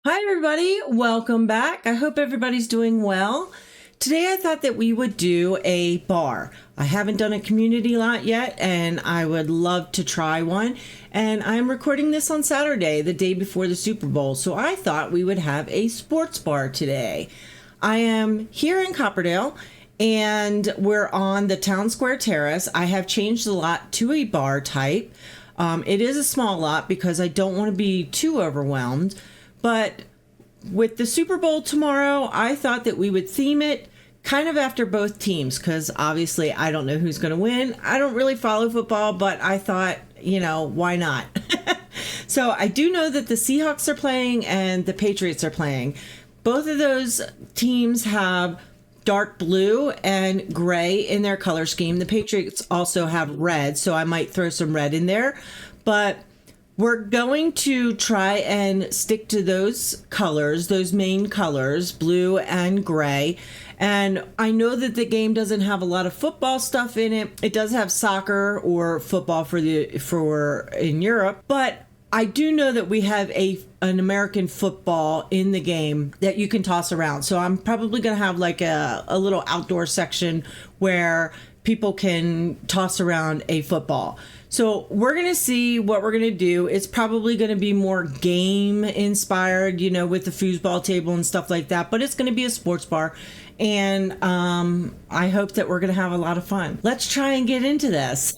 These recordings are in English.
Hi everybody, welcome back. I hope everybody's doing well. Today I thought that we would do a bar. I haven't done a community lot yet and I would love to try one. And I'm recording this on Saturday, the day before the Super Bowl. So I thought we would have a sports bar today. I am here in Copperdale and we're on the Town Square Terrace. I have changed the lot to a bar type. It is a small lot because I don't want to be too overwhelmed. But with the Super Bowl tomorrow, I thought that we would theme it kind of after both teams because obviously I don't know who's going to win. I don't really follow football, but I thought, why not? So I do know that the Seahawks are playing and the Patriots are playing. Both of those teams have dark blue and gray in their color scheme. The Patriots also have red, so I might throw some red in there. But we're going to try and stick to those colors, those main colors, blue and gray. And I know that the game doesn't have a lot of football stuff in it. It does have soccer or football for in Europe, but I do know that we have an American football in the game that you can toss around. So I'm probably going to have like a little outdoor section where people can toss around a football. So we're going to see what we're going to do. It's probably going to be more game inspired, with the foosball table and stuff like that. But it's going to be a sports bar. And I hope that we're going to have a lot of fun. Let's try and get into this.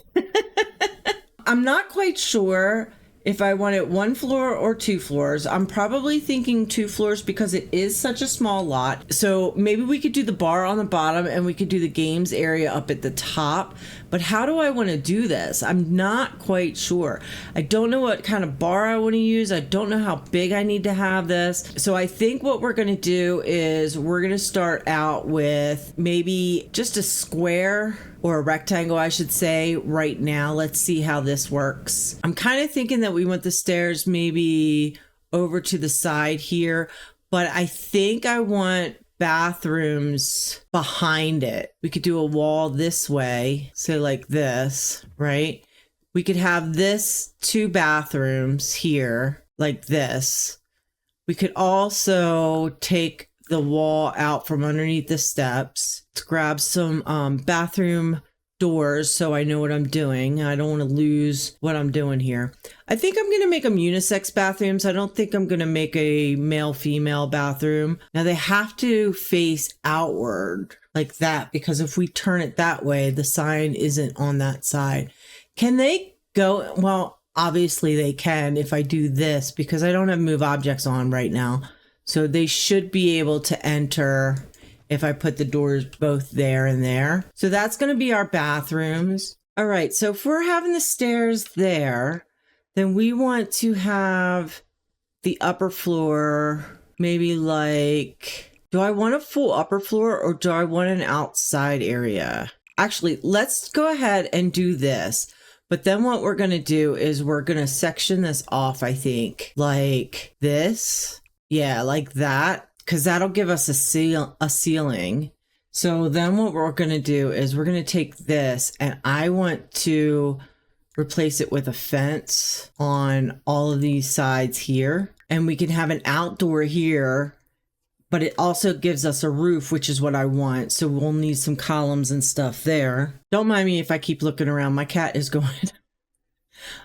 I'm not quite sure if I want it 1 floor or 2 floors. I'm probably thinking 2 floors because it is such a small lot. So maybe we could do the bar on the bottom and we could do the games area up at the top. But how do I want to do this? I'm not quite sure. I don't know what kind of bar I want to use. I don't know how big I need to have this. So I think what we're going to do is we're going to start out with maybe just a square or a rectangle, I should say, right now. Let's see how this works. I'm kind of thinking that we want the stairs maybe over to the side here, but I think I want bathrooms behind it. We could do a wall this way, so like this, right? We could have this 2 bathrooms here like this. We could also take the wall out from underneath the steps to grab some bathroom doors so I know what I'm doing. I don't want to lose what I'm doing here. I think I'm going to make them unisex bathrooms. I don't think I'm going to make a male-female bathroom. Now they have to face outward like that because if we turn it that way, the sign isn't on that side. Can they go? Well, obviously they can if I do this because I don't have move objects on right now. So they should be able to enter if I put the doors both there and there. So that's going to be our bathrooms. All right. So if we're having the stairs there, then we want to have the upper floor, maybe like, do I want a full upper floor or do I want an outside area? Actually, let's go ahead and do this. But then what we're going to do is we're going to section this off, I think, like this. Yeah, like that, because that'll give us a ceiling. So then what we're going to do is we're going to take this and I want to replace it with a fence on all of these sides here. And we can have an outdoor here, but it also gives us a roof, which is what I want. So we'll need some columns and stuff there. Don't mind me if I keep looking around. My cat is going...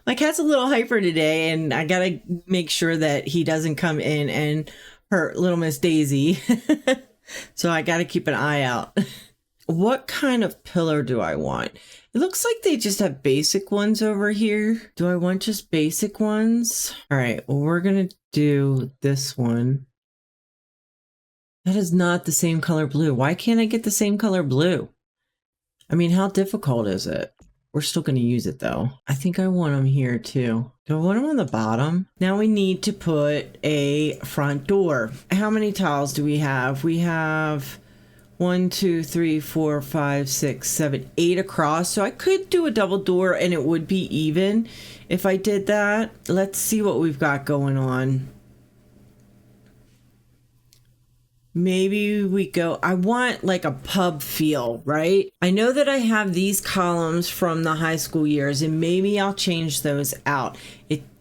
My cat's a little hyper today, and I gotta make sure that he doesn't come in and hurt little Miss Daisy. So I gotta keep an eye out. What kind of pillar do I want? It looks like they just have basic ones over here. Do I want just basic ones? All right, well, we're gonna do this one. That is not the same color blue. Why can't I get the same color blue? I mean, how difficult is it? We're still going to use it though. I think I want them here too. Do I want them on the bottom? Now we need to put a front door. How many tiles do we have? We have 1, 2, 3, 4, 5, 6, 7, 8 across. So I could do a double door and it would be even if I did that. Let's see what we've got going on. maybe we go, I want like a pub feel, right? I know that I have these columns from the high school years, and maybe I'll change those out.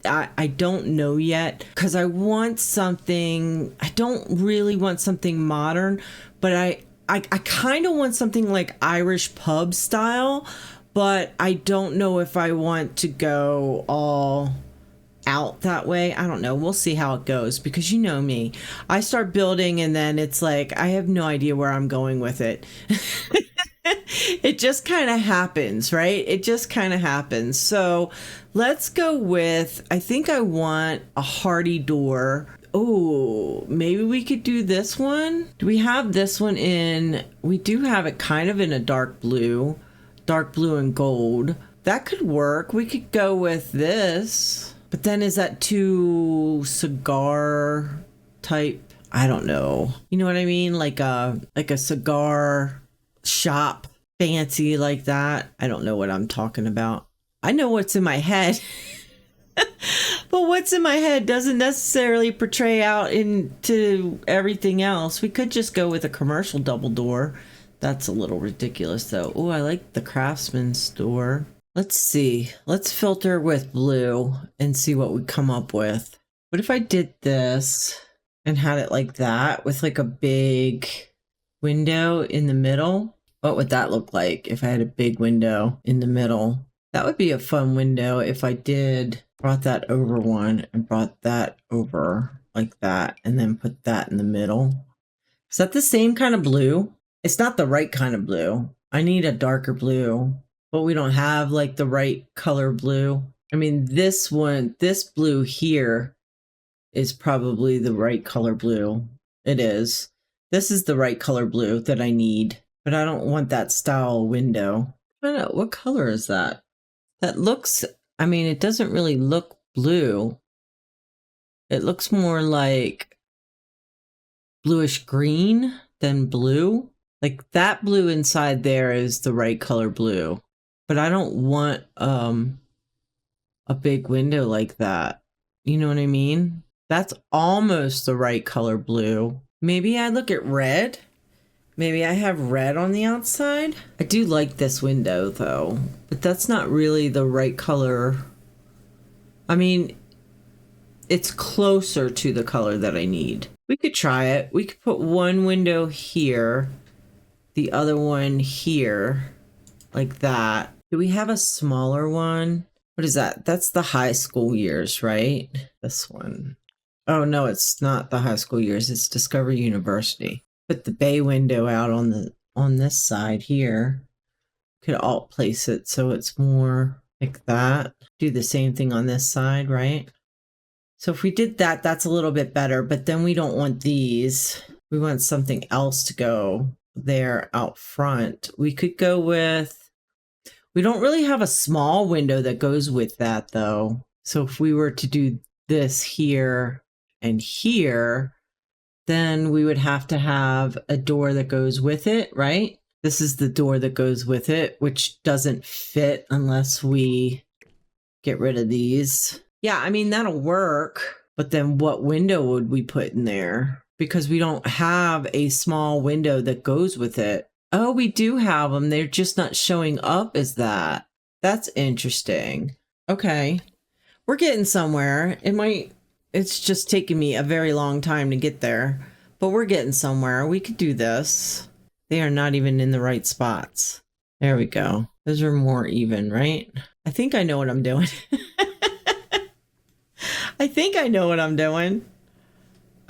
I don't know yet, because I want something, I don't really want something modern, but I kind of want something like Irish pub style, but I don't know if I want to go all out that way. I don't know. We'll see how it goes, because you know me. I start building and then it's like I have no idea where I'm going with it. It just kind of happens, right? It just kind of happens. So let's go with, I think I want a hardy door. Oh, maybe we could do this one. Do we have this one in? We do have it kind of in a dark blue and gold. That could work. We could go with this. But then is that too cigar type? I don't know. You know what I mean? Like a cigar shop, fancy like that. I don't know what I'm talking about. I know what's in my head. But what's in my head doesn't necessarily portray out into everything else. We could just go with a commercial double door. That's a little ridiculous though. Oh, I like the Craftsman's door. Let's see. Let's filter with blue and see what we come up with. What if I did this and had it like that with like a big window in the middle? What would that look like if I had a big window in the middle? That would be a fun window if I brought that over one and brought that over like that and then put that in the middle. Is that the same kind of blue? It's not the right kind of blue. I need a darker blue, but we don't have like the right color blue. I mean, this blue here is probably the right color blue. It is. This is the right color blue that I need, but I don't want that style window. I don't know. What color is that? That looks, I mean, it doesn't really look blue. It looks more like bluish green than blue. Like that blue inside there is the right color blue, but I don't want a big window like that. You know what I mean? That's almost the right color blue. Maybe I look at red. Maybe I have red on the outside. I do like this window though, but that's not really the right color. I mean, it's closer to the color that I need. We could try it. We could put one window here, the other one here, like that. Do we have a smaller one? What is that? That's the high school years, right? This one. Oh no, it's not the high school years. It's Discovery University. Put the bay window out on this side here. Could alt place it so it's more like that. Do the same thing on this side, right? So if we did that, that's a little bit better, but then we don't want these. We want something else to go there out front. We could go with, we don't really have a small window that goes with that though. So if we were to do this here and here, then we would have to have a door that goes with it, right? This is the door that goes with it, which doesn't fit unless we get rid of these. Yeah, I mean, that'll work. But then what window would we put in there? Because we don't have a small window that goes with it. Oh, we do have them. They're just not showing up as that. That's interesting. Okay. We're getting somewhere. It's just taking me a very long time to get there, but we're getting somewhere. We could do this. They are not even in the right spots. There we go. Those are more even, right? I think I know what I'm doing. I think I know what I'm doing.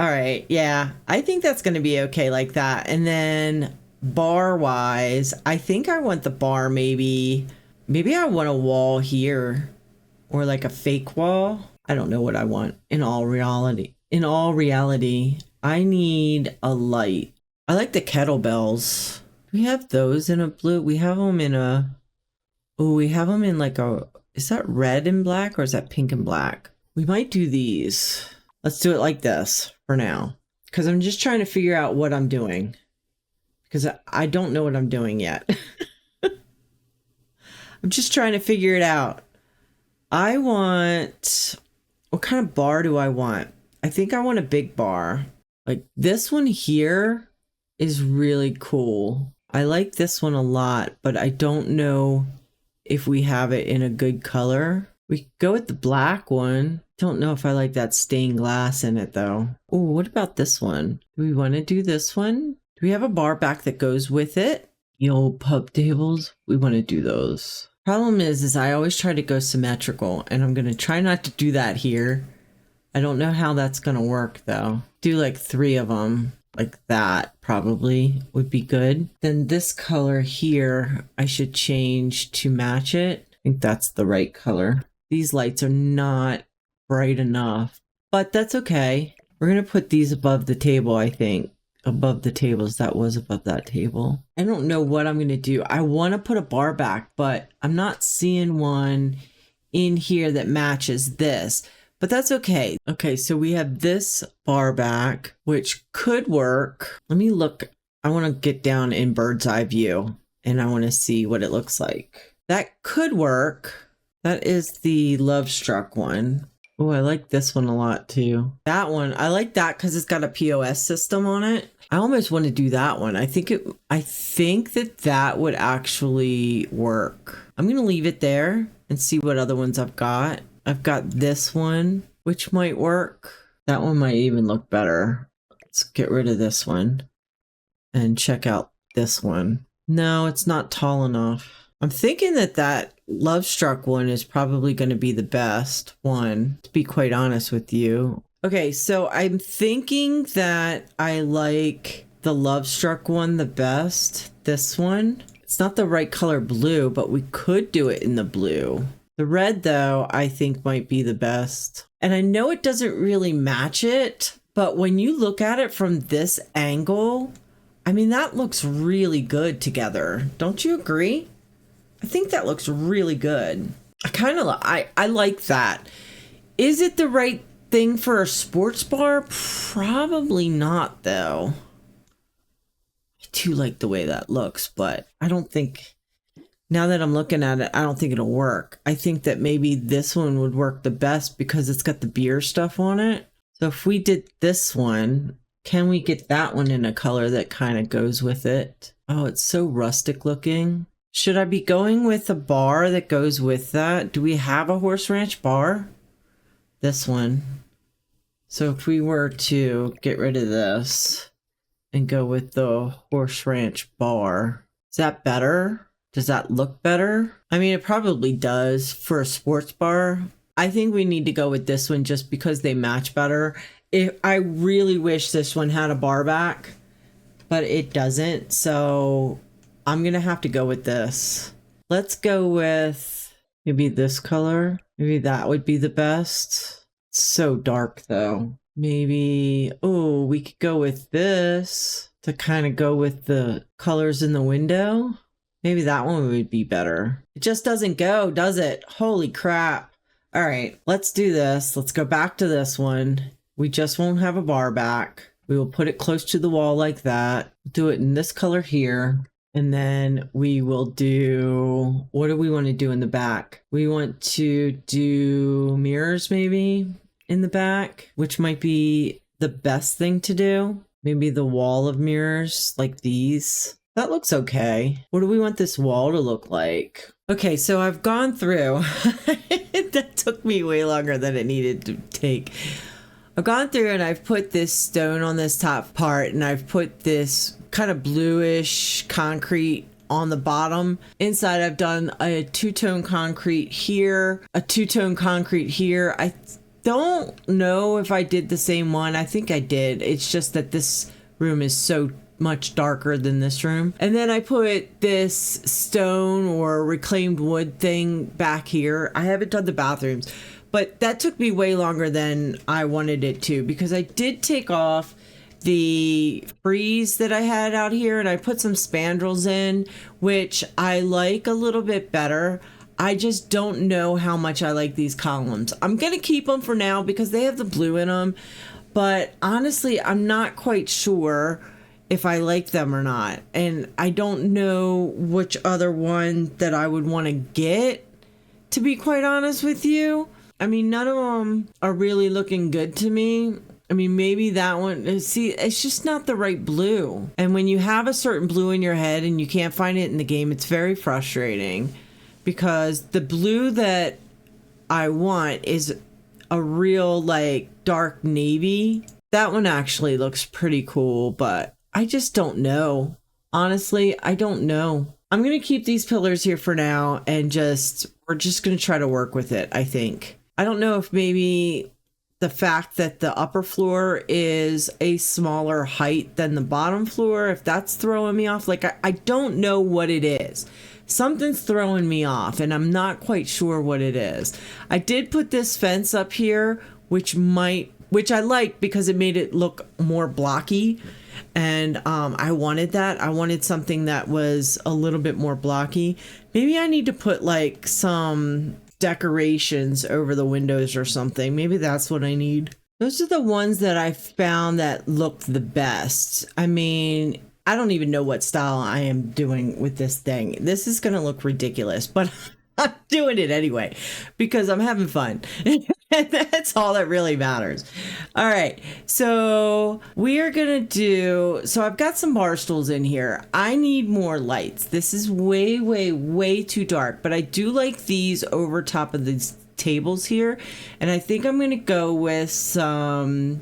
All right. Yeah. I think that's going to be okay like that. And then bar wise, I think I want the bar maybe I want a wall here or like a fake wall. I don't know what I want in all reality. In all reality, I need a light. I like the kettlebells. Do we have those in a blue? We have them in a, oh, we have them in like a, is that red and black or is that pink and black? We might do these. Let's do it like this for now. Because I'm just trying to figure out what I'm doing. Because I don't know what I'm doing yet. I'm just trying to figure it out. I want, what kind of bar do I want? I think I want a big bar. Like this one here is really cool. I like this one a lot, but I don't know if we have it in a good color. We could go with the black one. Don't know if I like that stained glass in it though. Oh, what about this one? Do we want to do this one? Do we have a bar back that goes with it? The old pub tables, we want to do those. Problem is I always try to go symmetrical, and I'm going to try not to do that here. I don't know how that's going to work though. Do like 3 of them like that probably would be good. Then this color here, I should change to match it. I think that's the right color. These lights are not bright enough, but that's okay. We're going to put these above the table, I think. Above the tables. That was above that table. I don't know what I'm going to do. I want to put a bar back, but I'm not seeing one in here that matches this. But that's okay. Okay, so we have this bar back, which could work. Let me look. I want to get down in bird's eye view, and I want to see what it looks like. That could work. That is the Love Struck one. Oh, I like this one a lot too. That one, I like that because it's got a POS system on it. I almost want to do that one. I think that would actually work. I'm going to leave it there and see what other ones I've got. I've got this one, which might work. That one might even look better. Let's get rid of this one and check out this one. No, it's not tall enough. I'm thinking that Love Struck one is probably going to be the best one, to be quite honest with you. Okay, so I'm thinking that I like the Love Struck one the best. This one. It's not the right color blue, but we could do it in the blue. The red, though, I think might be the best. And I know it doesn't really match it, but when you look at it from this angle, I mean, that looks really good together. Don't you agree? I think that looks really good. I like that. Is it the right thing for a sports bar? Probably not, though. I do like the way that looks, but I don't think, now that I'm looking at it, I don't think it'll work. I think that maybe this one would work the best because it's got the beer stuff on it. So if we did this one, can we get that one in a color that kind of goes with it? Oh, it's so rustic looking. Should I be going with a bar that goes with that? Do we have a Horse Ranch bar? This one. So if we were to get rid of this and go with the Horse Ranch bar, is that better? Does that look better? I mean, it probably does for a sports bar. I think we need to go with this one just because they match better. I really wish this one had a bar back, but it doesn't. So I'm going to have to go with this. Let's go with maybe this color. Maybe that would be the best. It's so dark though. Maybe, oh, we could go with this to kind of go with the colors in the window. Maybe that one would be better. It just doesn't go, does it? Holy crap. All right, let's do this. Let's go back to this one. We just won't have a bar back. We will put it close to the wall like that. Do it in this color here. And then we will do, what do we want to do in the back? We want to do mirrors maybe in the back, which might be the best thing to do. Maybe the wall of mirrors like these. That looks okay. What do we want this wall to look like? Okay, so I've gone through. That took me way longer than it needed to take. I've gone through and I've put this stone on this top part, and I've put this kind of bluish concrete on the bottom. Inside, I've done a two-tone concrete here, a two-tone concrete here. I don't know if I did the same one. I think I did. It's just that this room is so much darker than this room. And then I put this stone or reclaimed wood thing back here. I haven't done the bathrooms, but that took me way longer than I wanted it to, because I did take off the frieze that I had out here and I put some spandrels in, which I like a little bit better. I just don't know how much I like these columns. I'm going to keep them for now because they have the blue in them, but honestly, I'm not quite sure if I like them or not. And I don't know which other one that I would want to get, to be quite honest with you. I mean, none of them are really looking good to me. I mean, maybe that one, see, it's just not the right blue. And when you have a certain blue in your head and you can't find it in the game, it's very frustrating because the blue that I want is a real like dark navy. That one actually looks pretty cool, but I just don't know. Honestly, I don't know. I'm going to keep these pillars here for now and we're just going to try to work with it, I think. I don't know if maybe the fact that the upper floor is a smaller height than the bottom floor, if that's throwing me off. Like, I don't know what it is. Something's throwing me off and I'm not quite sure what it is. I did put this fence up here, which I like because it made it look more blocky. And I wanted that. I wanted something that was a little bit more blocky. Maybe I need to put like some decorations over the windows or something. Maybe that's what I need. Those are the ones that I found that look the best. I mean, I don't even know what style I am doing with this thing. This is going to look ridiculous, but I'm doing it anyway because I'm having fun. That's all that really matters. All right. So we are going to so I've got some bar stools in here. I need more lights. This is way, way, way too dark, but I do like these over top of these tables here. And I think I'm going to go with some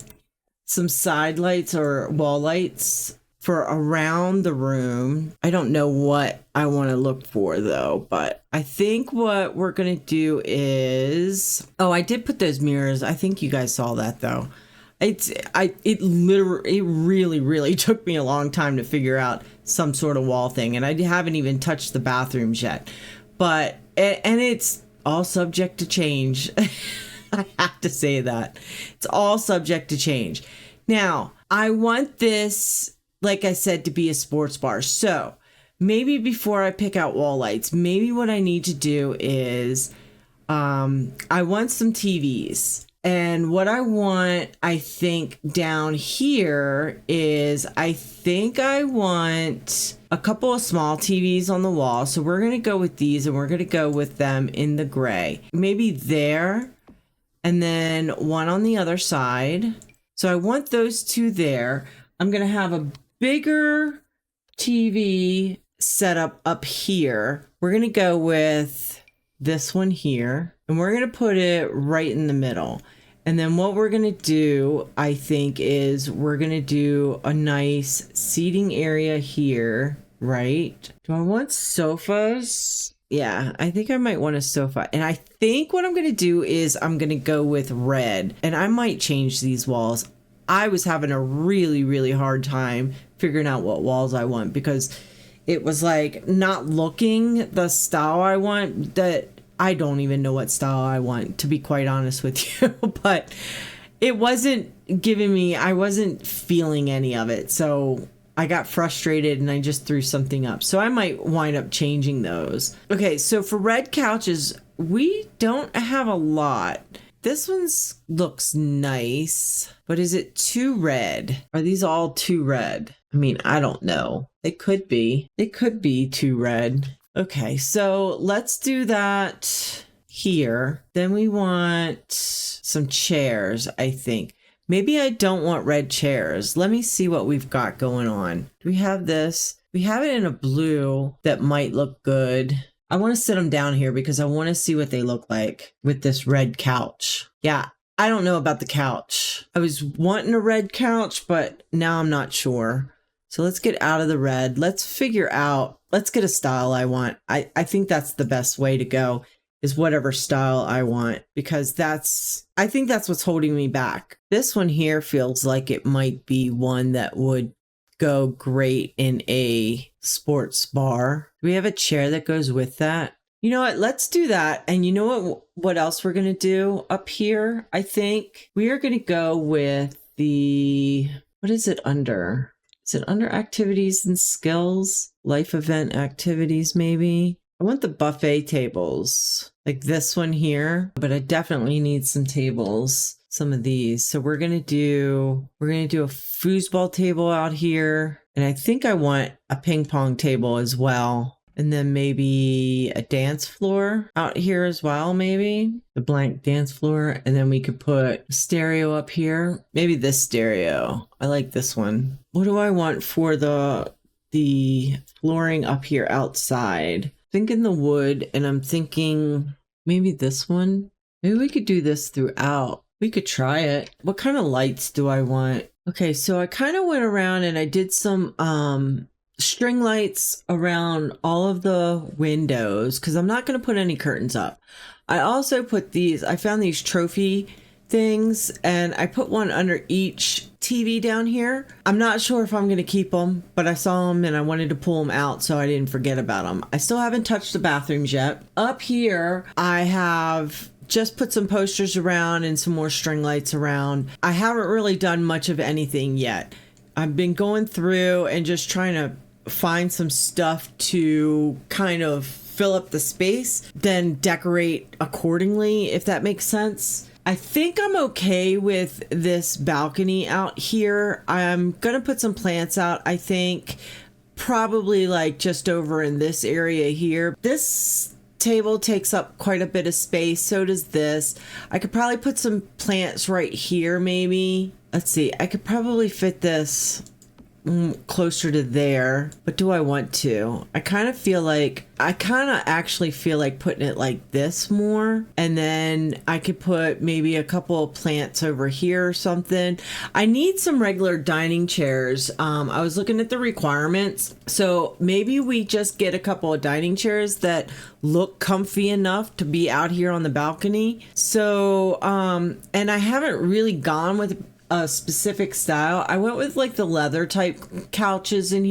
side lights or wall lights for around the room. I don't know what I want to look for though, but I think what we're going to do is, oh, I did put those mirrors. I think you guys saw that though. It really took me a long time to figure out some sort of wall thing. And I haven't even touched the bathrooms yet, and it's all subject to change. I have to say that it's all subject to change. Now I want this, like I said, to be a sports bar. So maybe before I pick out wall lights, maybe what I need to do is I want some TVs. And what I want, I think, down here is I think I want a couple of small TVs on the wall. So we're going to go with these and we're going to go with them in the gray. Maybe there and then one on the other side. So I want those two there. I'm going to have a bigger TV setup up here. We're going to go with this one here and we're going to put it right in the middle. And then what we're going to do, I think, is we're going to do a nice seating area here, right? Do I want sofas? Yeah, I think I might want a sofa. And I think what I'm going to do is I'm going to go with red and I might change these walls. I was having a really, really hard time figuring out what walls I want because it was like not looking the style I want. That I don't even know what style I want, to be quite honest with you, but it wasn't giving me, I wasn't feeling any of it. So I got frustrated and I just threw something up. So I might wind up changing those. Okay, so for red couches, we don't have a lot. This one looks nice, but is it too red? Are these all too red? I mean, I don't know. They could be. They could be too red. Okay, so let's do that here. Then we want some chairs, I think. Maybe I don't want red chairs. Let me see what we've got going on. Do we have this? We have it in a blue that might look good. I want to sit them down here because I want to see what they look like with this red couch. Yeah, I don't know about the couch. I was wanting a red couch, but now I'm not sure. So let's get out of the red. Let's figure out, let's get a style I want. I think that's the best way to go, is whatever style I want, because I think that's what's holding me back. This one here feels like it might be one that would go great in a sports bar. Do we have a chair that goes with that? You know what? Let's do that. And you know what else we're going to do up here? I think we are going to go with what is it under? Is it under activities and skills? Life event activities, maybe? I want the buffet tables, like this one here, but I definitely need some tables, some of these. So we're going to do a foosball table out here. And I think I want a ping pong table as well. And then maybe a dance floor out here as well, maybe the blank dance floor. And then we could put stereo up here. Maybe this stereo. I like this one. What do I want for the flooring up here outside? Thinking the wood, and I'm thinking maybe this one. Maybe we could do this throughout. We could try it. What kind of lights do I want? Okay, so I kind of went around and I did some string lights around all of the windows because I'm not going to put any curtains up. I also put these, I found these trophy things and I put one under each TV down here. I'm not sure if I'm going to keep them, but I saw them and I wanted to pull them out so I didn't forget about them. I still haven't touched the bathrooms yet. Up here, I have just put some posters around and some more string lights around. I haven't really done much of anything yet. I've been going through and just trying to find some stuff to kind of fill up the space, then decorate accordingly, if that makes sense. I think I'm okay with this balcony out here. I'm gonna put some plants out, I think, probably like just over in this area here. This table takes up quite a bit of space, so does this. I could probably put some plants right here, maybe. Let's see, I could probably fit this closer to there, but do I want to? I kind of actually feel like putting it like this more, and then I could put maybe a couple of plants over here or something. I need some regular dining chairs. I was looking at the requirements, so maybe we just get a couple of dining chairs that look comfy enough to be out here on the balcony. So and I haven't really gone with a specific style. I went with like the leather type couches and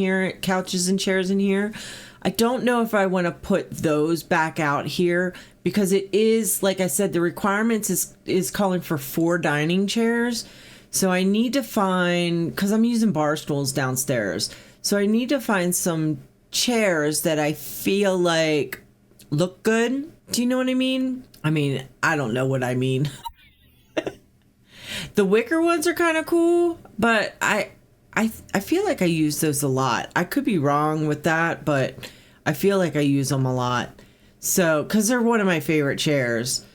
chairs in here. I don't know if I want to put those back out here because it is, like I said, the requirements is calling for 4 dining chairs. So I need to find, because I'm using bar stools downstairs, so I need to find some chairs that I feel like look good. Do you know what I mean? I don't know what I mean. The wicker ones are kind of cool, but I feel like I use those a lot. I could be wrong with that, but I feel like I use them a lot. So, because they're one of my favorite chairs.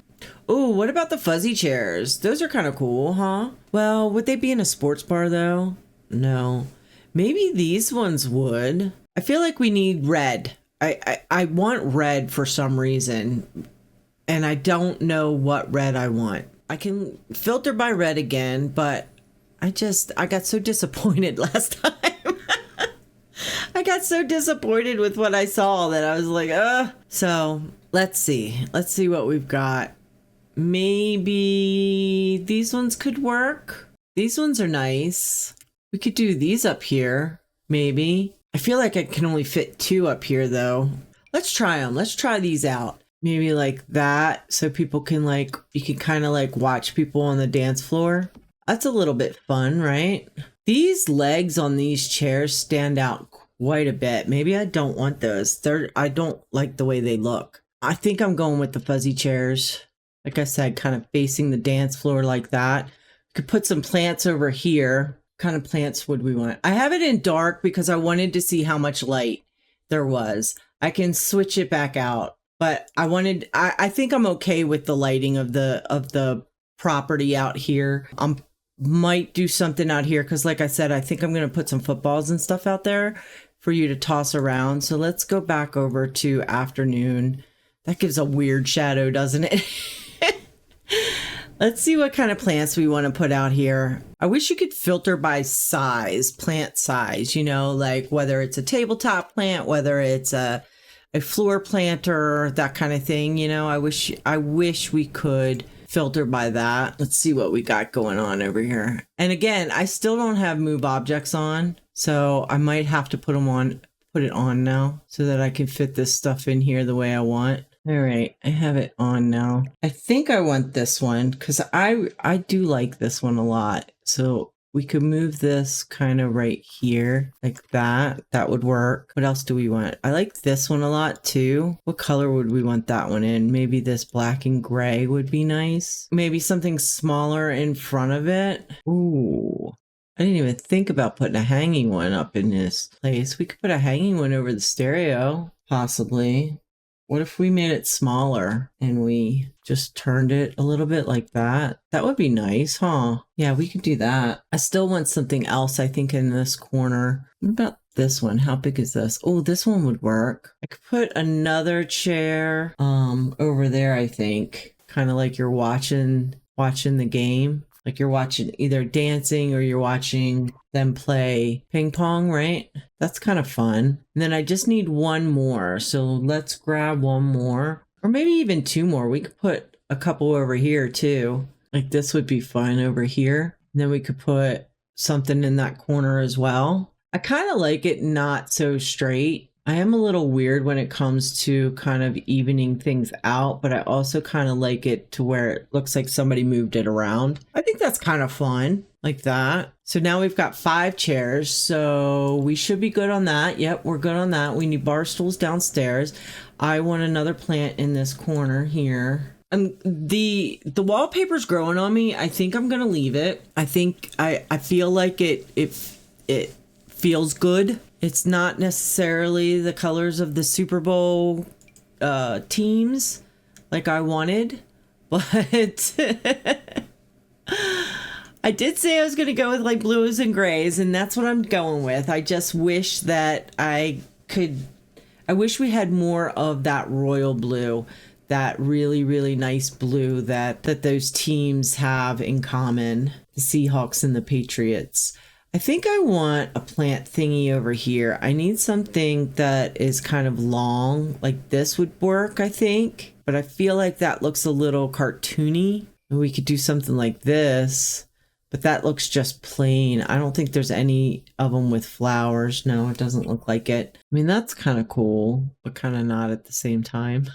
Oh, what about the fuzzy chairs? Those are kind of cool, huh? Well, would they be in a sports bar though? No. Maybe these ones would. I feel like we need red. I want red for some reason, and I don't know what red I want. I can filter by red again, but I got so disappointed last time. I got so disappointed with what I saw that I was like, So let's see what we've got. Maybe these ones could work. These ones are nice. We could do these up here, maybe. I feel like I can only fit 2 up here though. Let's try them. Let's try these out. Maybe like that, so people can you can kind of watch people on the dance floor. That's a little bit fun, right? These legs on these chairs stand out quite a bit. Maybe I don't want those. I don't like the way they look. I think I'm going with the fuzzy chairs. Like I said, kind of facing the dance floor like that. Could put some plants over here. What kind of plants would we want? I have it in dark because I wanted to see how much light there was. I can switch it back out. But I think I'm okay with the lighting of the property out here. Might do something out here because, like I said, I think I'm going to put some footballs and stuff out there for you to toss around. So let's go back over to afternoon. That gives a weird shadow, doesn't it? Let's see what kind of plants we want to put out here. I wish you could filter by size, plant size, like whether it's a tabletop plant, whether it's a floor planter, that kind of thing. I wish we could filter by that. Let's see what we got going on over here. And again, I still don't have move objects on, so I might have to put it on now so that I can fit this stuff in here the way I want. All right, I have it on now. I think I want this one because I do like this one a lot. So we could move this kind of right here like that. That would work. What else do we want? I like this one a lot too. What color would we want that one in? Maybe this black and gray would be nice. Maybe something smaller in front of it. Ooh, I didn't even think about putting a hanging one up in this place. We could put a hanging one over the stereo, possibly. What if we made it smaller and we just turned it a little bit like that? That would be nice, huh? Yeah, we could do that. I still want something else, I think, in this corner. What about this one? How big is this? Oh, this one would work. I could put another chair over there, I think. Kind of like you're watching the game. Like you're watching either dancing or you're watching them play ping pong, right? That's kind of fun. And then I just need one more. So let's grab one more, or maybe even two more. We could put a couple over here too. Like this would be fun over here. And then we could put something in that corner as well. I kind of like it not so straight. I am a little weird when it comes to kind of evening things out, but I also kind of like it to where it looks like somebody moved it around. I think that's kind of fun, like that. So now we've got 5 chairs, so we should be good on that. Yep, we're good on that. We need bar stools downstairs. I want another plant in this corner here. The wallpaper's growing on me. I think I'm gonna leave it. I think I feel like it feels good. It's not necessarily the colors of the Super Bowl teams like I wanted, but I did say I was going to go with like blues and grays, and that's what I'm going with. I just wish that I wish we had more of that royal blue, that really, really nice blue that those teams have in common, the Seahawks and the Patriots. I think I want a plant thingy over here. I need something that is kind of long, like this would work, I think. But I feel like that looks a little cartoony. We could do something like this, but that looks just plain. I don't think there's any of them with flowers. No, it doesn't look like it. I mean, that's kind of cool, but kind of not at the same time.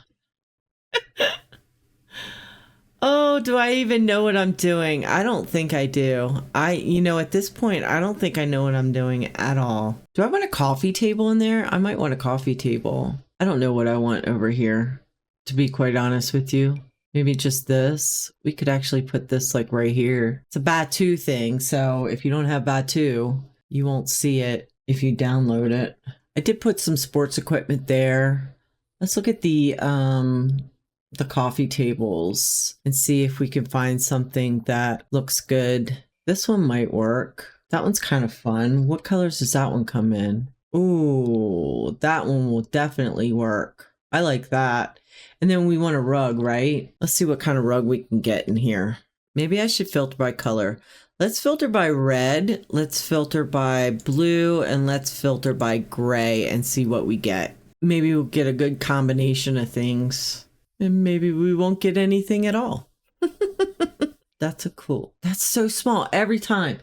Oh, do I even know what I'm doing? I don't think I do. At this point, I don't think I know what I'm doing at all. Do I want a coffee table in there? I might want a coffee table. I don't know what I want over here, to be quite honest with you. Maybe just this. We could actually put this like right here. It's a Batu thing, so if you don't have Batu, you won't see it if you download it. I did put some sports equipment there. Let's look at the coffee tables and see if we can find something that looks good. This one might work. That one's kind of fun. What colors does that one come in? Ooh, that one will definitely work. I like that. And then we want a rug, right? Let's see what kind of rug we can get in here. Maybe I should filter by color. Let's filter by red. Let's filter by blue, and let's filter by gray and see what we get. Maybe we'll get a good combination of things. And maybe we won't get anything at all. That's so small. Every time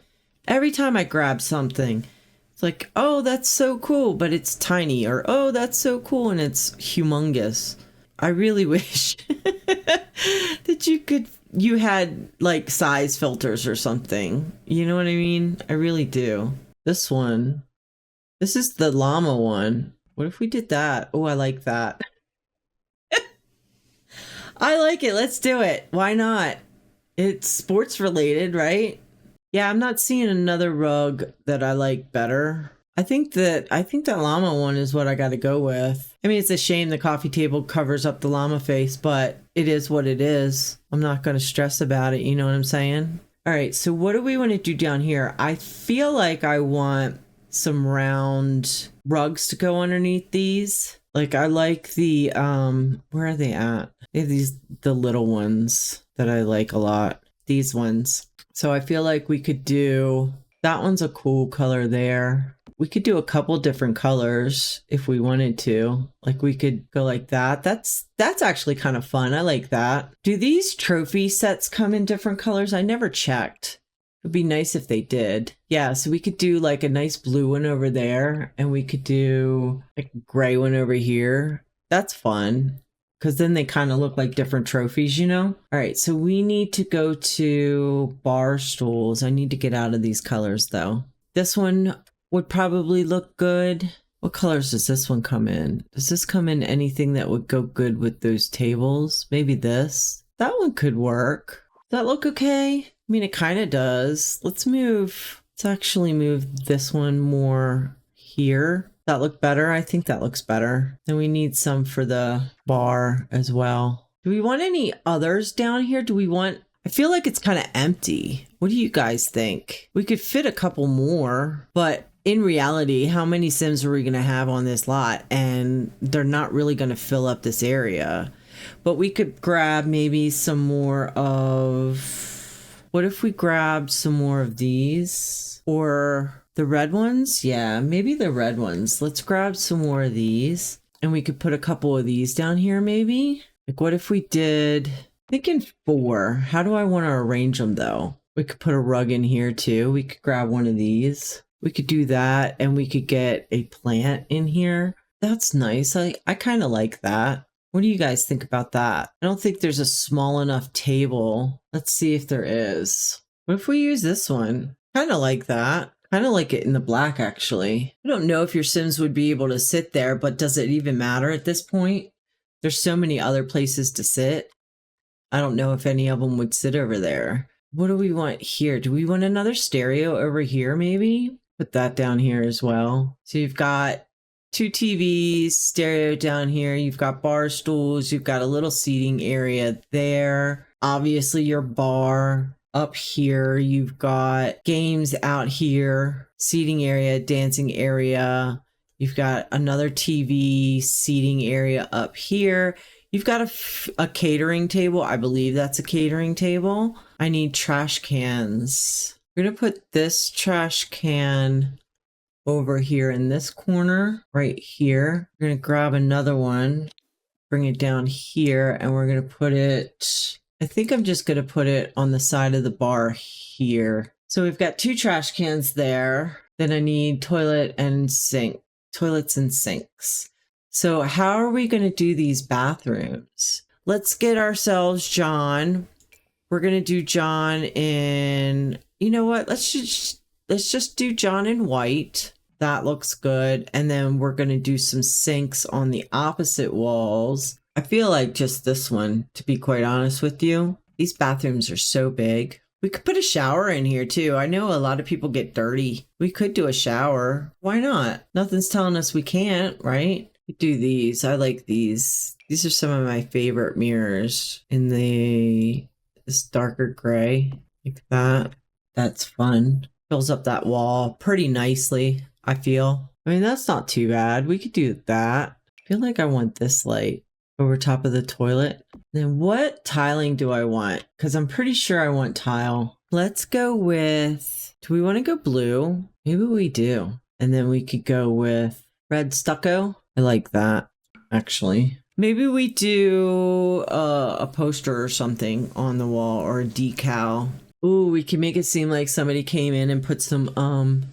I grab something, it's like, oh, that's so cool, but it's tiny. Or, oh, that's so cool, and it's humongous. I really wish that you had like size filters or something. You know what I mean? I really do. This is the llama one. What if we did that? Oh, I like that. I like it. Let's do it. Why not? It's sports related, right? Yeah, I'm not seeing another rug that I like better. I think that llama one is what I got to go with. I mean, it's a shame the coffee table covers up the llama face, but it is what it is. I'm not going to stress about it. You know what I'm saying? All right. So what do we want to do down here? I feel like I want some round rugs to go underneath these. Like I like the, where are they at? They have the little ones that I like a lot. These ones. So I feel like we could do, that one's a cool color there. We could do a couple different colors if we wanted to. Like we could go like that. That's actually kind of fun. I like that. Do these trophy sets come in different colors? I never checked. It'd be nice if they did. Yeah, so we could do like a nice blue one over there, and we could do like a gray one over here. That's fun, because then they kind of look like different trophies, you know? All right, so we need to go to bar stools. I need to get out of these colors though. This one would probably look good. What colors does this one come in? Does this come in anything that would go good with those tables? Maybe this? That one could work. Does that look okay? I mean, it kind of does. Let's move Let's actually move this one more here. That look better? I think that looks better. Then we need some for the bar as well. Do we want any others down here? Do we want... I feel like it's kind of empty. What do you guys think? We could fit a couple more, but in reality, how many Sims are we going to have on this lot? And they're not really going to fill up this area. But we could grab maybe some more of... What if we grabbed some more of these? Or the red ones? Yeah, maybe the red ones. Let's grab some more of these. And we could put a couple of these down here maybe. Like what if we did... Thinking 4. How do I want to arrange them though? We could put a rug in here too. We could grab one of these. We could do that and we could get a plant in here. That's nice. I kind of like that. What do you guys think about that? I don't think there's a small enough table. Let's see if there is. What if we use this one? Kind of like that. Kind of like it in the black actually. I don't know if your Sims would be able to sit there, but does it even matter at this point? There's so many other places to sit. I don't know if any of them would sit over there. What do we want here? Do we want another stereo over here maybe? Put that down here as well. So you've got 2 TVs, stereo down here. You've got bar stools. You've got a little seating area there. Obviously your bar up here. You've got games out here, seating area, dancing area. You've got another TV seating area up here. You've got a catering table. I believe that's a catering table. I need trash cans. We're going to put this trash can over here in this corner right here. We're going to grab another one, bring it down here, and we're going to put it, I think I'm just going to put it on the side of the bar here. So we've got 2 trash cans there. Then I need toilets and sinks. So how are we going to do these bathrooms? Let's get ourselves John. We're going to do John in, you know what? Let's just do John in white. That looks good. And then we're going to do some sinks on the opposite walls. I feel like just this one, to be quite honest with you. These bathrooms are so big. We could put a shower in here too. I know a lot of people get dirty. We could do a shower. Why not? Nothing's telling us we can't, right? We do these. I like these. These are some of my favorite mirrors in this darker gray, like that. That's fun. Fills up that wall pretty nicely, I feel. I mean, that's not too bad. We could do that. I feel like I want this light over top of the toilet. Then what tiling do I want? Because I'm pretty sure I want tile. Let's go with, do we want to go blue? Maybe we do. And then we could go with red stucco. I like that, actually. Maybe we do a poster or something on the wall or a decal. Ooh, we can make it seem like somebody came in and put some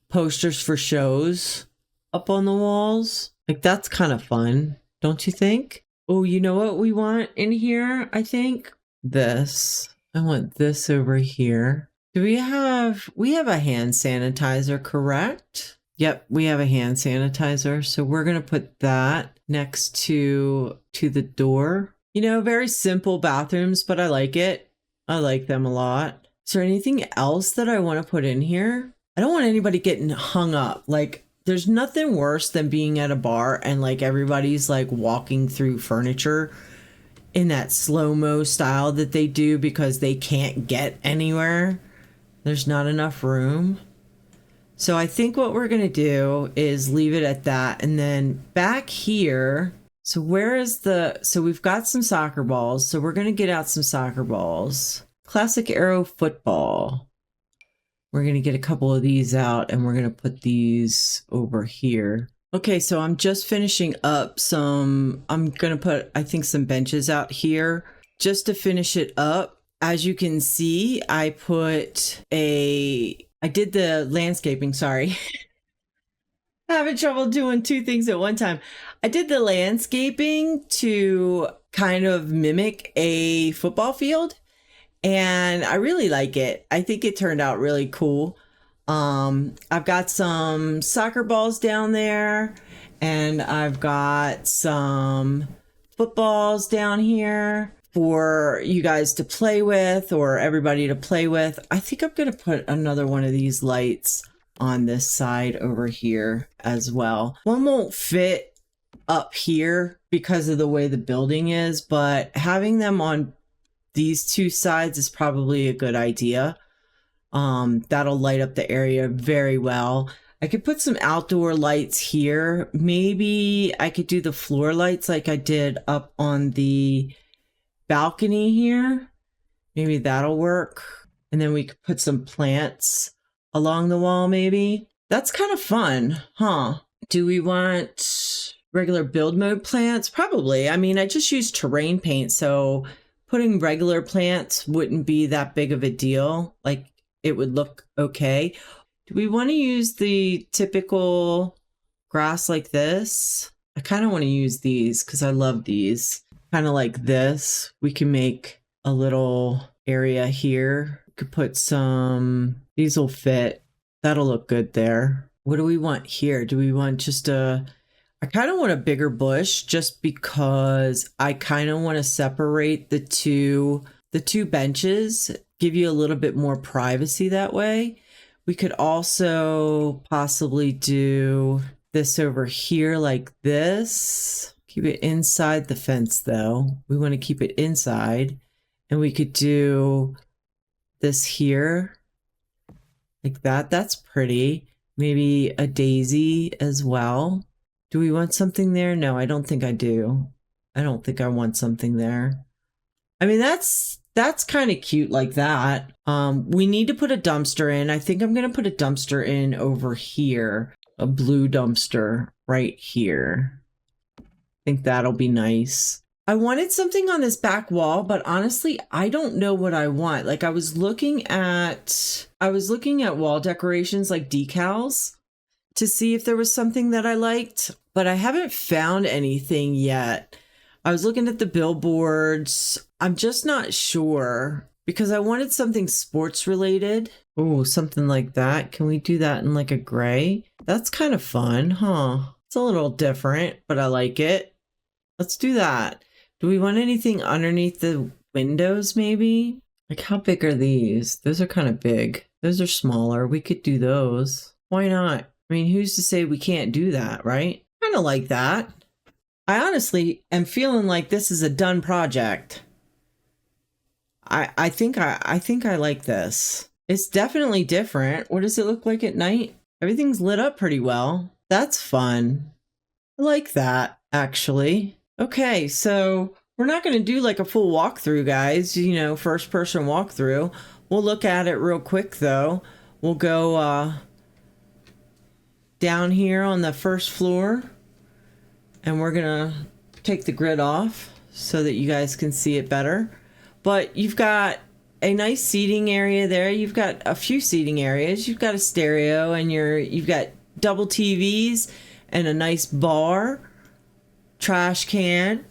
posters for shows up on the walls. Like, that's kind of fun, don't you think? Oh, you know what we want in here, I think? This. I want this over here. We have a hand sanitizer, correct? Yep, we have a hand sanitizer. So we're going to put that next to the door. You know, very simple bathrooms, but I like it. I like them a lot. Is there anything else that I want to put in here? I don't want anybody getting hung up. Like, there's nothing worse than being at a bar and like everybody's like walking through furniture in that slow-mo style that they do because they can't get anywhere. There's not enough room. So I think what we're going to do is leave it at that. And then back here, so where is so we've got some soccer balls. So we're going to get out some soccer balls. Classic Arrow football. We're going to get a couple of these out and we're going to put these over here. Okay, so I'm just finishing up I'm going to put, I think, some benches out here just to finish it up. As you can see, I did the landscaping, sorry. Having trouble doing 2 things at one time. I did the landscaping to kind of mimic a football field, and I really like it. I think it turned out really cool. I've got some soccer balls down there, and I've got some footballs down here. for you guys to play with or everybody to play with. I think I'm going to put another one of these lights on this side over here as well. One won't fit up here because of the way the building is, but having them on these two sides is probably a good idea. That'll light up the area very well. I could put some outdoor lights here. Maybe I could do the floor lights like I did up on the balcony here. Maybe that'll work. And then we could put some plants along the wall maybe. That's kind of fun, huh? Do we want regular build mode plants? Probably. I mean, I just used terrain paint, so putting regular plants wouldn't be that big of a deal. Like, it would look okay. Do we want to use the typical grass like this? I kind of want to use these because I love these. Kind of like this. We can make a little area here. We could put some, these will fit. That'll look good there. What do we want here? Do we want just a, I kind of want a bigger bush just because I kind of want to separate the two benches, give you a little bit more privacy that way. We could also possibly do this over here like this. Keep it inside the fence though. We want to keep it inside. And we could do this here like that. That's pretty. Maybe a daisy as well. Do we want something there? No, I don't think I do. I don't think I want something there. I mean, that's kind of cute like that. We need to put a dumpster in. I think I'm going to put a dumpster in over here. A blue dumpster right here. I think that'll be nice. I wanted something on this back wall, but honestly, I don't know what I want. Like I was looking at wall decorations like decals to see if there was something that I liked, but I haven't found anything yet. I was looking at the billboards. I'm just not sure because I wanted something sports related. Oh, something like that. Can we do that in like a gray? That's kind of fun, huh? It's a little different, but I like it. Let's do that. Do we want anything underneath the windows maybe? Like how big are these? Those are kind of big. Those are smaller. We could do those. Why not? I mean, who's to say we can't do that, right? Kind of like that. I honestly am feeling like this is a done project. I think I like this. It's definitely different. What does it look like at night? Everything's lit up pretty well. That's fun. I like that, actually. Okay, so we're not going to do like a full walkthrough, guys, you know, first person walkthrough. We'll look at it real quick, though. We'll go down here on the first floor, and we're going to take the grid off so that you guys can see it better. But you've got a nice seating area there. You've got a few seating areas. You've got a stereo, and you've got double TVs and a nice bar, trash can.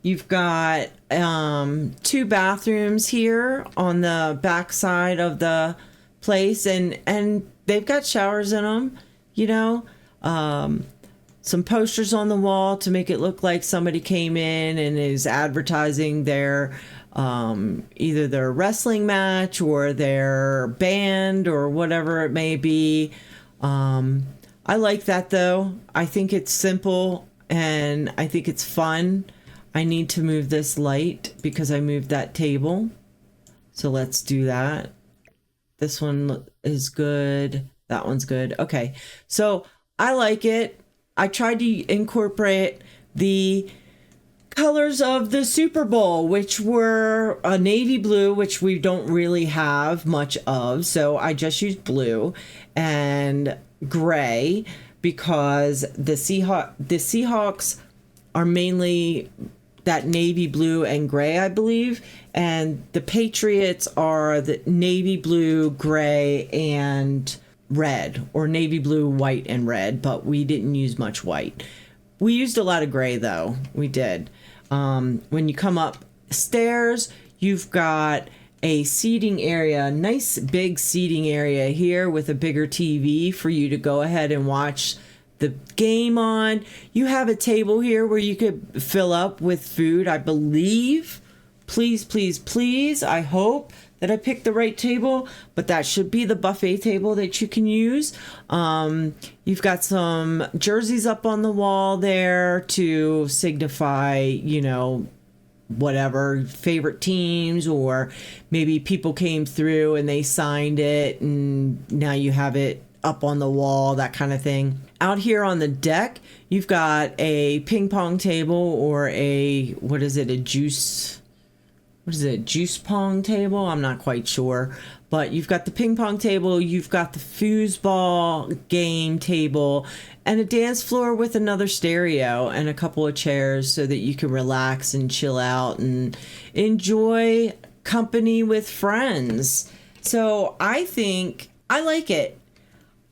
You've got 2 bathrooms here on the back side of the place, and they've got showers in them, you know. Some posters on the wall to make it look like somebody came in and is advertising their either their wrestling match or their band or whatever it may be. I like that though. I think it's simple and I think it's fun. I need to move this light because I moved that table. So let's do that. This one is good. That one's good. Okay. So I like it. I tried to incorporate the colors of the Super Bowl, which were a navy blue, which we don't really have much of. So I just used blue and gray because the Seahawks are mainly that navy blue and gray, I believe. And the Patriots are the navy blue, gray, and red, or navy blue, white, and red, but we didn't use much white. We used a lot of gray though. We did. When you come up stairs, you've got a seating area, nice big seating area here with a bigger TV for you to go ahead and watch the game on. You have a table here where you could fill up with food, I believe. please, please, please, I hope that I picked the right table, but that should be the buffet table that you can use. You've got some jerseys up on the wall there to signify, you know, whatever favorite teams, or maybe people came through and they signed it and now you have it up on the wall, that kind of thing. Out here on the deck, you've got a ping pong table, or a juice pong table? I'm not quite sure. But you've got the ping pong table, you've got the foosball game table, and a dance floor with another stereo and a couple of chairs so that you can relax and chill out and enjoy company with friends. So I think I like it.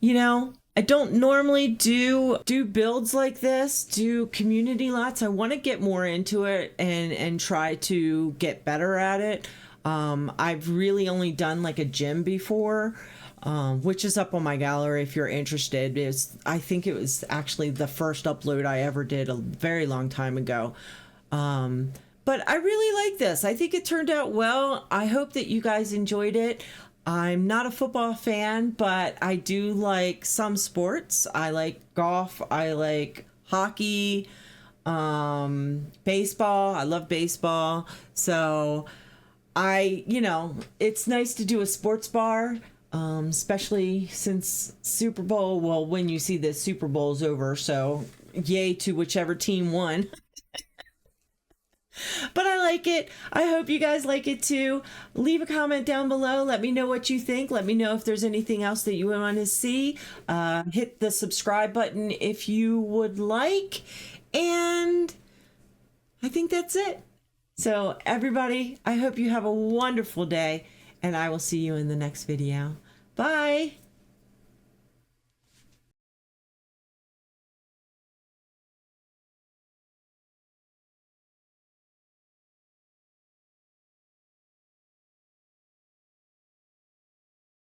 You know, I don't normally do builds like this, do community lots. I want to get more into it and try to get better at it. I've really only done like a gym before, which is up on my gallery if you're interested. I think it was actually the first upload I ever did a very long time ago. But I really like this. I think it turned out well. I hope that you guys enjoyed it. I'm not a football fan, but I do like some sports. I like golf. I like hockey, baseball. I love baseball. So it's nice to do a sports bar, especially since Super Bowl. Well, when you see the Super Bowl's over, so yay to whichever team won. But I like it. I hope you guys like it too. Leave a comment down below. Let me know what you think. Let me know if there's anything else that you want to see. Hit the subscribe button if you would like. And I think that's it. So everybody, I hope you have a wonderful day, and I will see you in the next video. Bye.